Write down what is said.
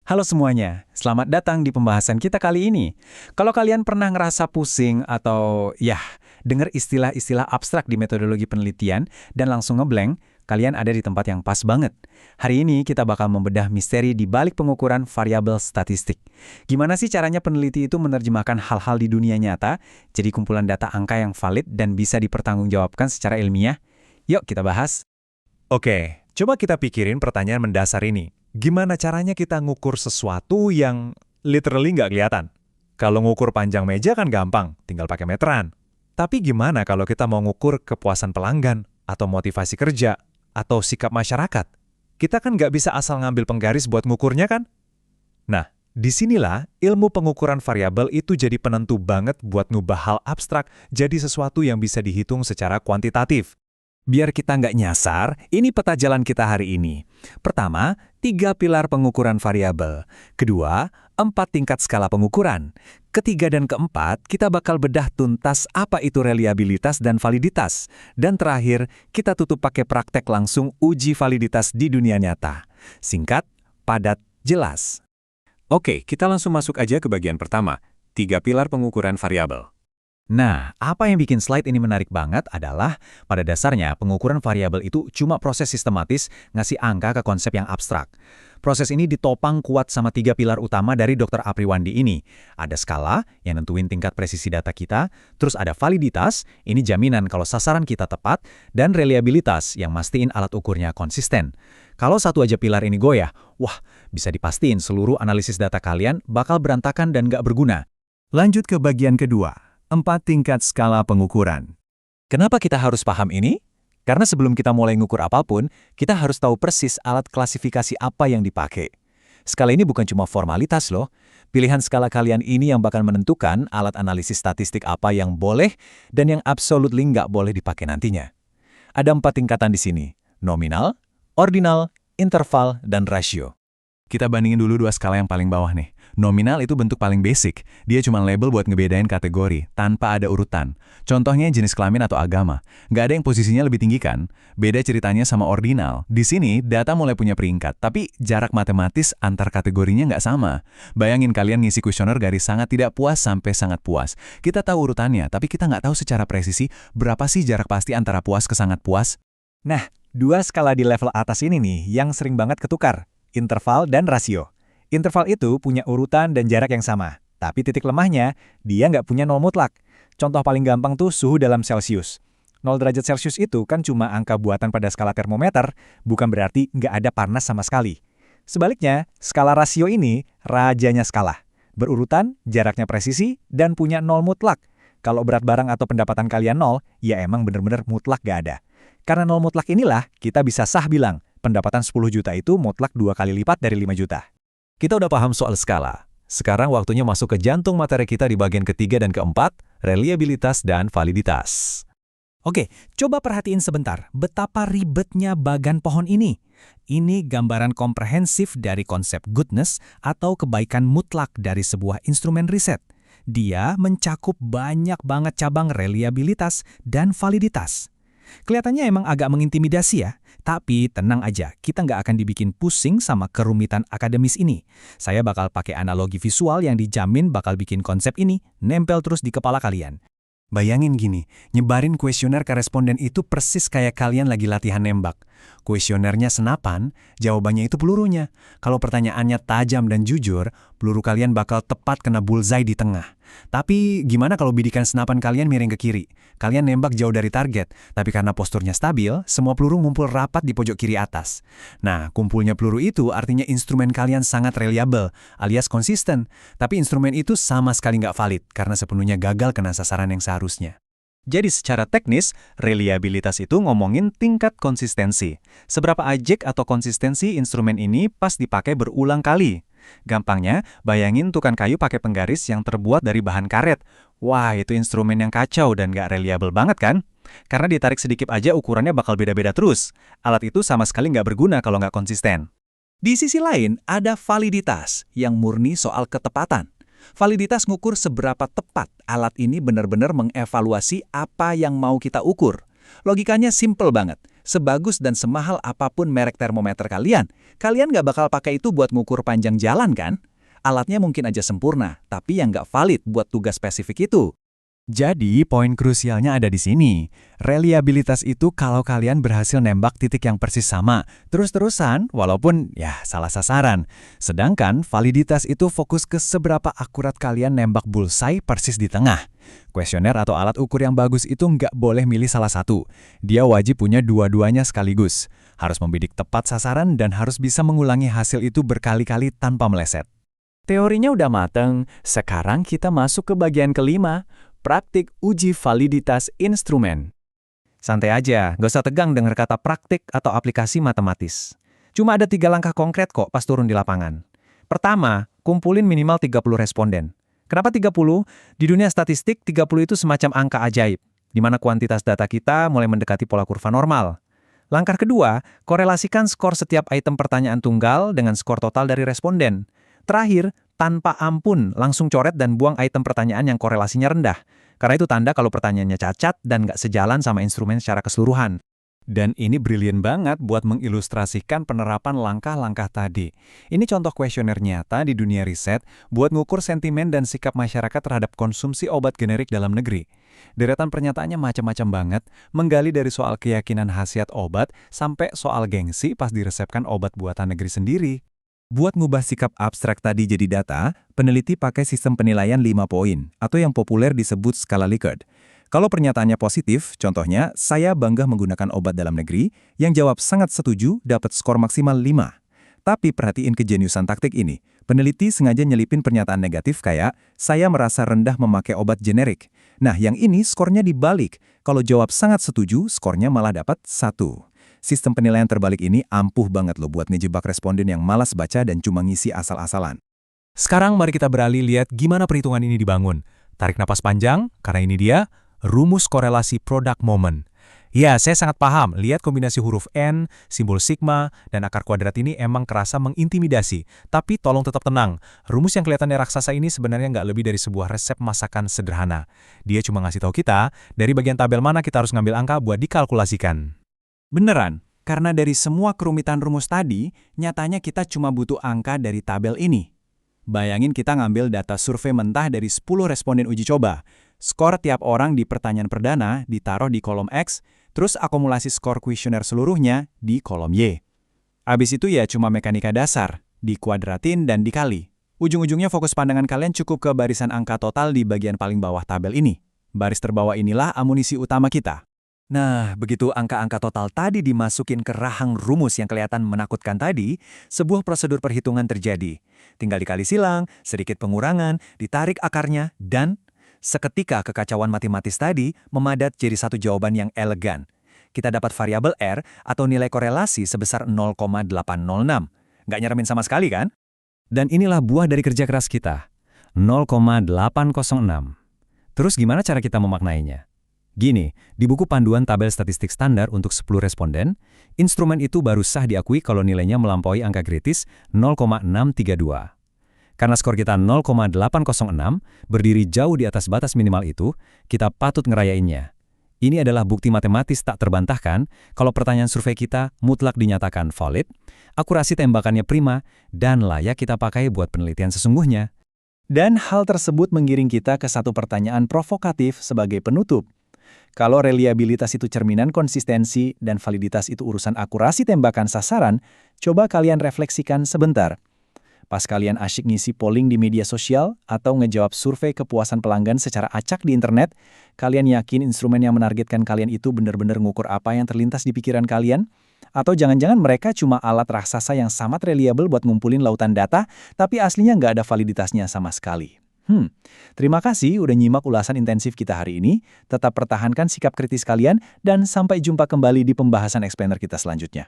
Halo semuanya, selamat datang di pembahasan kita kali ini. Kalau kalian pernah ngerasa pusing atau dengar istilah-istilah abstrak di metodologi penelitian dan langsung ngeblank, kalian ada di tempat yang pas banget. Hari ini kita bakal membedah misteri di balik pengukuran variabel statistik. Gimana sih caranya peneliti itu menerjemahkan hal-hal di dunia nyata jadi kumpulan data angka yang valid dan bisa dipertanggungjawabkan secara ilmiah? Yuk kita bahas. Oke, coba kita pikirin pertanyaan mendasar ini. Gimana caranya kita ngukur sesuatu yang literally nggak kelihatan? Kalau ngukur panjang meja kan gampang, tinggal pakai meteran. Tapi gimana kalau kita mau ngukur kepuasan pelanggan, atau motivasi kerja, atau sikap masyarakat? Kita kan nggak bisa asal ngambil penggaris buat ngukurnya kan? Nah, disinilah ilmu pengukuran variabel itu jadi penentu banget buat ngubah hal abstrak jadi sesuatu yang bisa dihitung secara kuantitatif. Biar kita nggak nyasar, ini peta jalan kita hari ini. Pertama, 3 pilar pengukuran variabel. Kedua, 4 tingkat skala pengukuran. Ketiga dan keempat, kita bakal bedah tuntas apa itu reliabilitas dan validitas. Dan terakhir, kita tutup pakai praktek langsung uji validitas di dunia nyata. Singkat, padat, jelas. Oke, kita langsung masuk aja ke bagian pertama, 3 pilar pengukuran variabel. Nah, apa yang bikin slide ini menarik banget adalah, pada dasarnya pengukuran variabel itu cuma proses sistematis ngasih angka ke konsep yang abstrak. Proses ini ditopang kuat sama 3 pilar utama dari Dr. Apriwandi ini. Ada skala, yang nentuin tingkat presisi data kita, terus ada validitas, ini jaminan kalau sasaran kita tepat, dan reliabilitas, yang mastiin alat ukurnya konsisten. Kalau satu aja pilar ini goyah, bisa dipastiin seluruh analisis data kalian bakal berantakan dan nggak berguna. Lanjut ke bagian kedua. 4 tingkat skala pengukuran. Kenapa kita harus paham ini? Karena sebelum kita mulai ngukur apapun, kita harus tahu persis alat klasifikasi apa yang dipakai. Skala ini bukan cuma formalitas loh. Pilihan skala kalian ini yang bakal menentukan alat analisis statistik apa yang boleh dan yang absolutely nggak boleh dipakai nantinya. Ada 4 tingkatan di sini. Nominal, ordinal, interval, dan rasio. Kita bandingin dulu 2 skala yang paling bawah nih. Nominal itu bentuk paling basic. Dia cuma label buat ngebedain kategori, tanpa ada urutan. Contohnya jenis kelamin atau agama. Nggak ada yang posisinya lebih tinggi kan? Beda ceritanya sama ordinal. Di sini, data mulai punya peringkat, tapi jarak matematis antar kategorinya nggak sama. Bayangin kalian ngisi kuesioner dari sangat tidak puas sampai sangat puas. Kita tahu urutannya, tapi kita nggak tahu secara presisi berapa sih jarak pasti antara puas ke sangat puas. Nah, 2 skala di level atas ini nih yang sering banget ketukar. Interval dan rasio. Interval itu punya urutan dan jarak yang sama, tapi titik lemahnya, dia nggak punya nol mutlak. Contoh paling gampang tuh suhu dalam Celsius. 0 derajat Celsius itu kan cuma angka buatan pada skala termometer, bukan berarti nggak ada panas sama sekali. Sebaliknya, skala rasio ini rajanya skala. Berurutan, jaraknya presisi, dan punya nol mutlak. Kalau berat barang atau pendapatan kalian nol, ya emang bener-bener mutlak nggak ada. Karena nol mutlak inilah, kita bisa sah bilang, pendapatan 10 juta itu mutlak 2 kali lipat dari 5 juta. Kita udah paham soal skala. Sekarang waktunya masuk ke jantung materi kita di bagian ketiga dan keempat, reliabilitas dan validitas. Oke, coba perhatiin sebentar betapa ribetnya bagan pohon ini. Ini gambaran komprehensif dari konsep goodness atau kebaikan mutlak dari sebuah instrumen riset. Dia mencakup banyak banget cabang reliabilitas dan validitas. Kelihatannya emang agak mengintimidasi ya, tapi tenang aja, kita nggak akan dibikin pusing sama kerumitan akademis ini. Saya bakal pakai analogi visual yang dijamin bakal bikin konsep ini nempel terus di kepala kalian. Bayangin gini, nyebarin kuesioner ke responden itu persis kayak kalian lagi latihan nembak. Kuesionernya senapan, jawabannya itu pelurunya. Kalau pertanyaannya tajam dan jujur, peluru kalian bakal tepat kena bullseye di tengah. Tapi gimana kalau bidikan senapan kalian miring ke kiri? Kalian nembak jauh dari target, tapi karena posturnya stabil, semua peluru ngumpul rapat di pojok kiri atas. Nah, kumpulnya peluru itu artinya instrumen kalian sangat reliable, alias konsisten. Tapi instrumen itu sama sekali nggak valid, karena sepenuhnya gagal kena sasaran yang seharusnya. Jadi secara teknis, reliabilitas itu ngomongin tingkat konsistensi. Seberapa ajek atau konsistensi instrumen ini pas dipakai berulang kali. Gampangnya, bayangin tukang kayu pakai penggaris yang terbuat dari bahan karet. Wah, itu instrumen yang kacau dan nggak reliable banget kan? Karena ditarik sedikit aja ukurannya bakal beda-beda terus. Alat itu sama sekali nggak berguna kalau nggak konsisten. Di sisi lain, ada validitas yang murni soal ketepatan. Validitas ngukur seberapa tepat alat ini benar-benar mengevaluasi apa yang mau kita ukur. Logikanya simple banget. Sebagus dan semahal apapun merek termometer kalian nggak bakal pakai itu buat ngukur panjang jalan kan? Alatnya mungkin aja sempurna, tapi yang nggak valid buat tugas spesifik itu. Jadi, poin krusialnya ada di sini. Reliabilitas itu kalau kalian berhasil nembak titik yang persis sama, terus-terusan, walaupun ya salah sasaran. Sedangkan validitas itu fokus ke seberapa akurat kalian nembak bullseye persis di tengah. Kuesioner atau alat ukur yang bagus itu nggak boleh milih salah satu. Dia wajib punya dua-duanya sekaligus. Harus membidik tepat sasaran dan harus bisa mengulangi hasil itu berkali-kali tanpa meleset. Teorinya udah mateng, sekarang kita masuk ke bagian kelima, praktik uji validitas instrumen. Santai aja, nggak usah tegang dengar kata praktik atau aplikasi matematis. Cuma ada 3 langkah konkret kok pas turun di lapangan. Pertama, kumpulin minimal 30 responden. Kenapa 30? Di dunia statistik, 30 itu semacam angka ajaib, di mana kuantitas data kita mulai mendekati pola kurva normal. Langkah kedua, korelasikan skor setiap item pertanyaan tunggal dengan skor total dari responden. Terakhir, tanpa ampun, langsung coret dan buang item pertanyaan yang korelasinya rendah. Karena itu tanda kalau pertanyaannya cacat dan nggak sejalan sama instrumen secara keseluruhan. Dan ini brilian banget buat mengilustrasikan penerapan langkah-langkah tadi. Ini contoh kuesioner nyata di dunia riset buat ngukur sentimen dan sikap masyarakat terhadap konsumsi obat generik dalam negeri. Deretan pernyataannya macam-macam banget, menggali dari soal keyakinan khasiat obat sampai soal gengsi pas diresepkan obat buatan negeri sendiri. Buat ngubah sikap abstrak tadi jadi data, peneliti pakai sistem penilaian 5 poin, atau yang populer disebut skala Likert. Kalau pernyataannya positif, contohnya, saya bangga menggunakan obat dalam negeri, yang jawab sangat setuju dapat skor maksimal 5. Tapi perhatiin kejeniusan taktik ini. Peneliti sengaja nyelipin pernyataan negatif kayak, saya merasa rendah memakai obat generik. Nah, yang ini skornya dibalik. Kalau jawab sangat setuju, skornya malah dapat 1. Sistem penilaian terbalik ini ampuh banget loh buat ngejebak responden yang malas baca dan cuma ngisi asal-asalan. Sekarang mari kita beralih lihat gimana perhitungan ini dibangun. Tarik napas panjang, karena ini dia, rumus korelasi product moment. Ya, saya sangat paham, lihat kombinasi huruf N, simbol sigma, dan akar kuadrat ini emang kerasa mengintimidasi. Tapi tolong tetap tenang, rumus yang kelihatannya raksasa ini sebenarnya nggak lebih dari sebuah resep masakan sederhana. Dia cuma ngasih tahu kita, dari bagian tabel mana kita harus ngambil angka buat dikalkulasikan. Beneran, karena dari semua kerumitan rumus tadi, nyatanya kita cuma butuh angka dari tabel ini. Bayangin kita ngambil data survei mentah dari 10 responden uji coba. Skor tiap orang di pertanyaan perdana ditaruh di kolom X, terus akumulasi skor kuesioner seluruhnya di kolom Y. Abis itu ya cuma mekanika dasar, dikuadratin dan dikali. Ujung-ujungnya fokus pandangan kalian cukup ke barisan angka total di bagian paling bawah tabel ini. Baris terbawah inilah amunisi utama kita. Nah, begitu angka-angka total tadi dimasukin ke rahang rumus yang kelihatan menakutkan tadi, sebuah prosedur perhitungan terjadi. Tinggal dikali silang, sedikit pengurangan, ditarik akarnya, dan seketika kekacauan matematis tadi memadat jadi satu jawaban yang elegan. Kita dapat variabel R atau nilai korelasi sebesar 0,806. Nggak nyeremin sama sekali kan? Dan inilah buah dari kerja keras kita, 0,806. Terus gimana cara kita memaknainya? Gini, di buku panduan tabel statistik standar untuk 10 responden, instrumen itu baru sah diakui kalau nilainya melampaui angka kritis 0,632. Karena skor kita 0,806, berdiri jauh di atas batas minimal itu, kita patut ngerayainnya. Ini adalah bukti matematis tak terbantahkan kalau pertanyaan survei kita mutlak dinyatakan valid, akurasi tembakannya prima, dan layak kita pakai buat penelitian sesungguhnya. Dan hal tersebut menggiring kita ke satu pertanyaan provokatif sebagai penutup. Kalau reliabilitas itu cerminan konsistensi dan validitas itu urusan akurasi tembakan sasaran, coba kalian refleksikan sebentar. Pas kalian asyik ngisi polling di media sosial atau ngejawab survei kepuasan pelanggan secara acak di internet, kalian yakin instrumen yang menargetkan kalian itu benar-benar ngukur apa yang terlintas di pikiran kalian? Atau jangan-jangan mereka cuma alat raksasa yang sangat reliable buat ngumpulin lautan data, tapi aslinya nggak ada validitasnya sama sekali? Terima kasih udah nyimak ulasan intensif kita hari ini. Tetap pertahankan sikap kritis kalian dan sampai jumpa kembali di pembahasan explainer kita selanjutnya.